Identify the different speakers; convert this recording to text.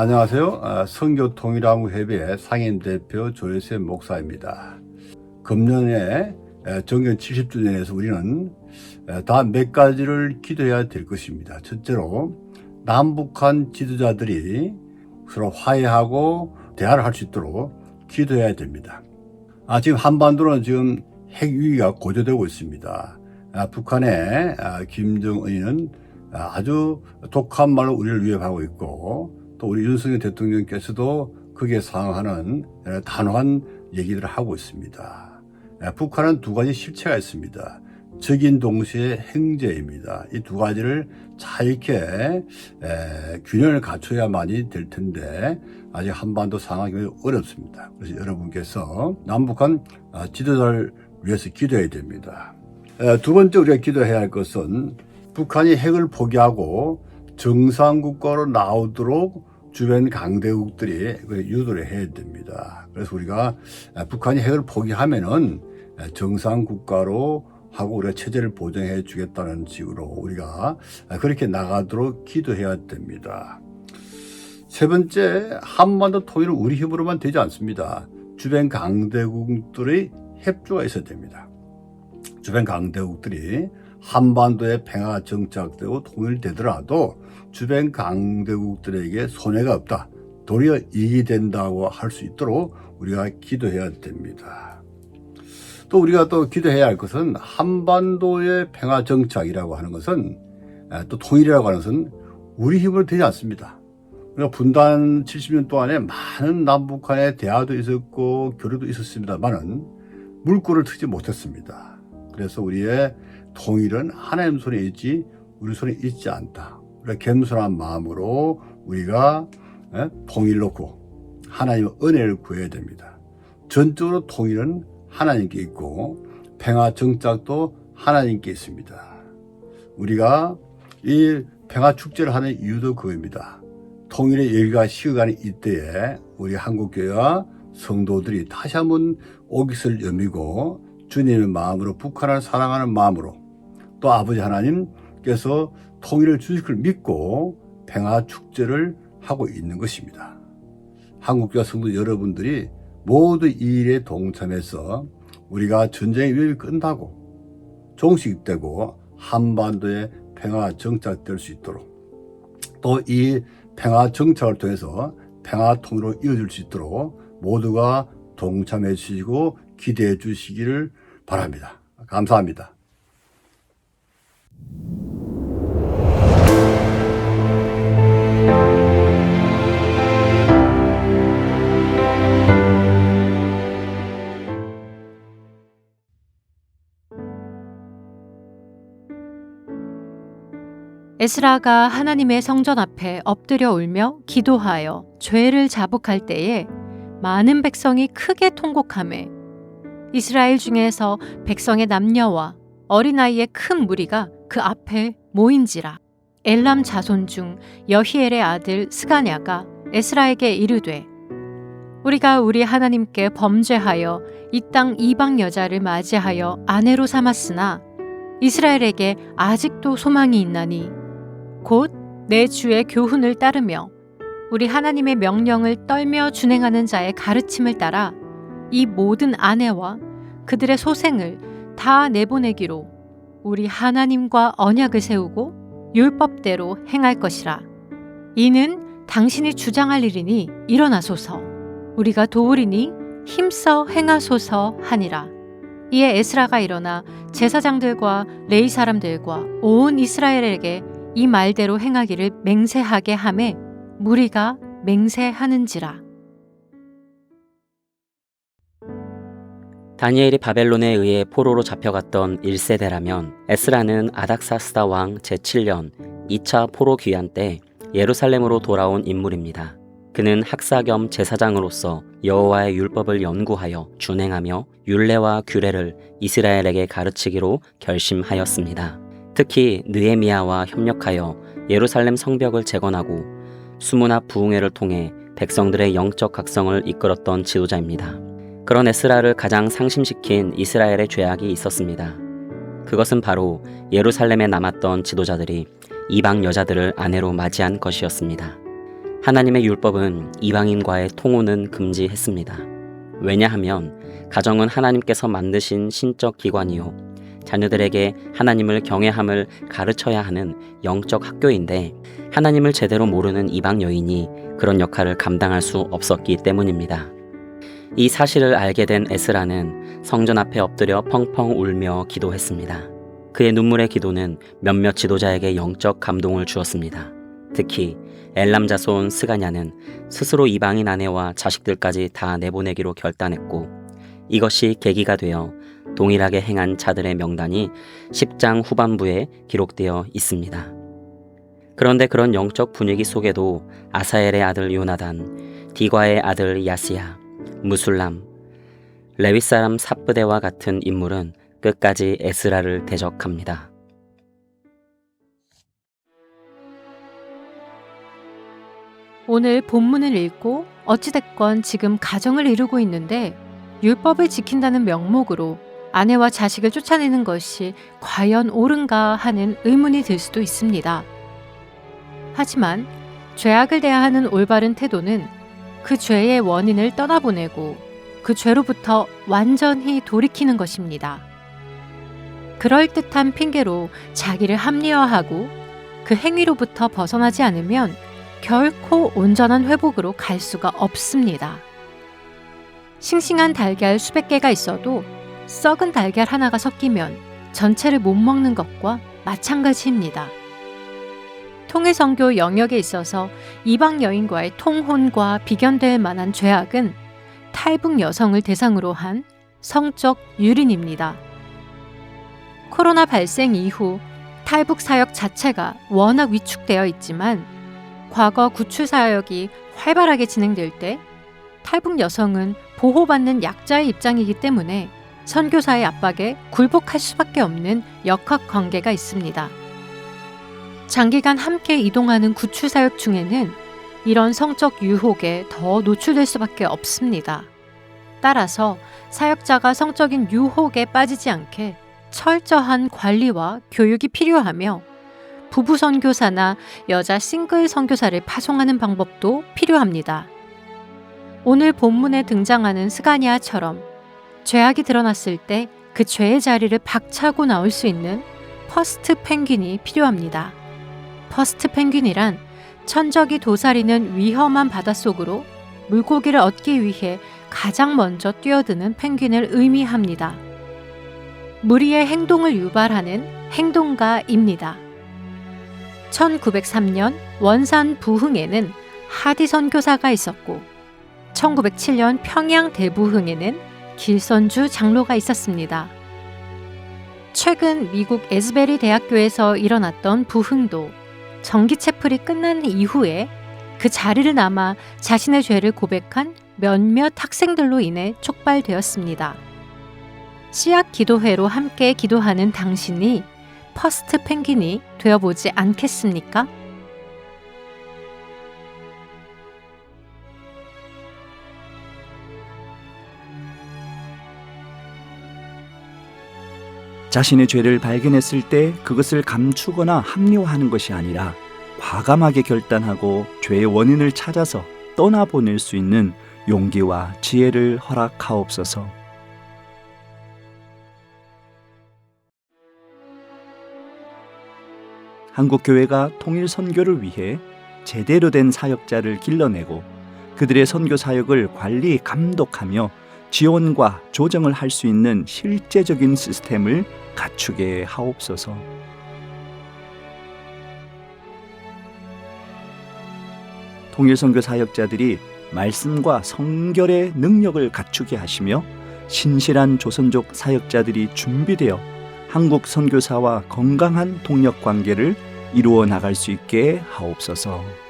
Speaker 1: 안녕하세요. 선교통일왕후협의회 상임대표 조혜세 목사입니다. 금년에 정견 70주년에서 우리는 다 몇 가지를 기도해야 될 것입니다. 첫째로 남북한 지도자들이 서로 화해하고 대화를 할 수 있도록 기도해야 됩니다. 지금 한반도는 지금 핵위기가 고조되고 있습니다. 북한의 김정은이는 아주 독한 말로 우리를 위협하고 있고, 또 우리 윤석열 대통령께서도 거기에 상응하는 단호한 얘기들을 하고 있습니다. 북한은 두 가지 실체가 있습니다. 적인 동시에 행제입니다. 이 두 가지를 잘 이렇게 균형을 갖춰야만이 될 텐데 아직 한반도 상황이 어렵습니다. 그래서 여러분께서 남북한 지도자를 위해서 기도해야 됩니다. 두 번째 우리가 기도해야 할 것은 북한이 핵을 포기하고 정상국가로 나오도록 주변 강대국들이 유도를 해야 됩니다. 그래서 우리가 북한이 핵을 포기하면은 정상국가로 하고 우리가 체제를 보장해 주겠다는 식으로 우리가 그렇게 나가도록 기도해야 됩니다. 세 번째, 한반도 통일은 우리 힘으로만 되지 않습니다. 주변 강대국들의 협조가 있어야 됩니다. 주변 강대국들이 한반도에 평화가 정착되고 통일되더라도 주변 강대국들에게 손해가 없다, 도리어 이익이 된다고 할 수 있도록 우리가 기도해야 됩니다. 또 우리가 또 기도해야 할 것은 한반도의 평화 정착이라고 하는 것은, 또 통일이라고 하는 것은 우리 힘으로 되지 않습니다. 우리가 분단 70년 동안에 많은 남북한의 대화도 있었고 교류도 있었습니다만은 물꼬를 트지 못했습니다. 그래서 우리의 통일은 하나님 손에 있지 우리 손에 있지 않다. 우리가 겸손한 마음으로 우리가 통일 놓고 하나님의 은혜를 구해야 됩니다. 전적으로 통일은 하나님께 있고 평화 정착도 하나님께 있습니다. 우리가 이 평화 축제를 하는 이유도 그겁니다. 통일의 열기가 식어가는 이때에 우리 한국교회와 성도들이 다시 한번 옷깃을 여미고 주님의 마음으로, 북한을 사랑하는 마음으로, 또 아버지 하나님께서 통일을 주실 걸 믿고 평화 축제를 하고 있는 것입니다. 한국교회 성도 여러분들이 모두 이 일에 동참해서 우리가 전쟁의 위협이 끝나고 종식되고 한반도에 평화 정착될 수 있도록, 또 이 평화 정착을 통해서 평화 통일로 이어질 수 있도록 모두가 동참해 주시고 기대해 주시기를 바랍니다. 감사합니다.
Speaker 2: 에스라가 하나님의 성전 앞에 엎드려 울며 기도하여 죄를 자복할 때에 많은 백성이 크게 통곡하매 이스라엘 중에서 백성의 남녀와 어린아이의 큰 무리가 그 앞에 모인지라. 엘람 자손 중 여히엘의 아들 스가냐가 에스라에게 이르되, 우리가 우리 하나님께 범죄하여 이 땅 이방 여자를 맞이하여 아내로 삼았으나 이스라엘에게 아직도 소망이 있나니 곧 내 주의 교훈을 따르며 우리 하나님의 명령을 떨며 준행하는 자의 가르침을 따라 이 모든 아내와 그들의 소생을 다 내보내기로 우리 하나님과 언약을 세우고 율법대로 행할 것이라. 이는 당신이 주장할 일이니 일어나소서, 우리가 도우리니 힘써 행하소서 하니라. 이에 에스라가 일어나 제사장들과 레위 사람들과 온 이스라엘에게 이 말대로 행하기를 맹세하게 하매 무리가 맹세하는지라.
Speaker 3: 다니엘이 바벨론에 의해 포로로 잡혀갔던 1세대라면 에스라는 아닥사스다 왕 제7년 2차 포로 귀환 때 예루살렘으로 돌아온 인물입니다. 그는 학사 겸 제사장으로서 여호와의 율법을 연구하여 준행하며 율례와 규례를 이스라엘에게 가르치기로 결심하였습니다. 특히 느헤미야와 협력하여 예루살렘 성벽을 재건하고 수문화 부흥회를 통해 백성들의 영적 각성을 이끌었던 지도자입니다. 그런 에스라를 가장 상심시킨 이스라엘의 죄악이 있었습니다. 그것은 바로 예루살렘에 남았던 지도자들이 이방 여자들을 아내로 맞이한 것이었습니다. 하나님의 율법은 이방인과의 통혼은 금지했습니다. 왜냐하면 가정은 하나님께서 만드신 신적 기관이요 자녀들에게 하나님을 경외함을 가르쳐야 하는 영적 학교인데 하나님을 제대로 모르는 이방 여인이 그런 역할을 감당할 수 없었기 때문입니다. 이 사실을 알게 된 에스라는 성전 앞에 엎드려 펑펑 울며 기도했습니다. 그의 눈물의 기도는 몇몇 지도자에게 영적 감동을 주었습니다. 특히 엘람 자손 스가냐는 스스로 이방인 아내와 자식들까지 다 내보내기로 결단했고 이것이 계기가 되어 동일하게 행한 자들의 명단이 10장 후반부에 기록되어 있습니다. 그런데 그런 영적 분위기 속에도 아사엘의 아들 요나단, 디과의 아들 야스야, 무술람, 레위 사람 삽브데와 같은 인물은 끝까지 에스라를 대적합니다.
Speaker 2: 오늘 본문을 읽고 어찌됐건 지금 가정을 이루고 있는데 율법을 지킨다는 명목으로 아내와 자식을 쫓아내는 것이 과연 옳은가 하는 의문이 들 수도 있습니다. 하지만 죄악을 대하는 올바른 태도는 그 죄의 원인을 떠나보내고 그 죄로부터 완전히 돌이키는 것입니다. 그럴듯한 핑계로 자기를 합리화하고 그 행위로부터 벗어나지 않으면 결코 온전한 회복으로 갈 수가 없습니다. 싱싱한 달걀 수백 개가 있어도 썩은 달걀 하나가 섞이면 전체를 못 먹는 것과 마찬가지입니다. 통일선교 영역에 있어서 이방 여인과의 통혼과 비견될 만한 죄악은 탈북 여성을 대상으로 한 성적 유린입니다. 코로나 발생 이후 탈북 사역 자체가 워낙 위축되어 있지만 과거 구출 사역이 활발하게 진행될 때 탈북 여성은 보호받는 약자의 입장이기 때문에 선교사의 압박에 굴복할 수밖에 없는 역학 관계가 있습니다. 장기간 함께 이동하는 구출 사역 중에는 이런 성적 유혹에 더 노출될 수밖에 없습니다. 따라서 사역자가 성적인 유혹에 빠지지 않게 철저한 관리와 교육이 필요하며 부부 선교사나 여자 싱글 선교사를 파송하는 방법도 필요합니다. 오늘 본문에 등장하는 스가냐처럼 죄악이 드러났을 때 그 죄의 자리를 박차고 나올 수 있는 퍼스트 펭귄이 필요합니다. 퍼스트 펭귄이란 천적이 도사리는 위험한 바닷속으로 물고기를 얻기 위해 가장 먼저 뛰어드는 펭귄을 의미합니다. 무리의 행동을 유발하는 행동가입니다. 1903년 원산 부흥에는 하디 선교사가 있었고 1907년 평양 대부흥에는 길선주 장로가 있었습니다. 최근 미국 에스베리 대학교에서 일어났던 부흥도 정기체플이 끝난 이후에 그 자리를 남아 자신의 죄를 고백한 몇몇 학생들로 인해 촉발되었습니다. 씨앗 기도회로 함께 기도하는 당신이 퍼스트 펭귄이 되어보지 않겠습니까?
Speaker 4: 자신의 죄를 발견했을 때 그것을 감추거나 합리화하는 것이 아니라 과감하게 결단하고 죄의 원인을 찾아서 떠나보낼 수 있는 용기와 지혜를 허락하옵소서. 한국교회가 통일 선교를 위해 제대로 된 사역자를 길러내고 그들의 선교 사역을 관리, 감독하며 지원과 조정을 할 수 있는 실제적인 시스템을 갖추게 하옵소서. 통일선교 사역자들이 말씀과 성결의 능력을 갖추게 하시며 신실한 조선족 사역자들이 준비되어 한국 선교사와 건강한 동력 관계를 이루어 나갈 수 있게 하옵소서.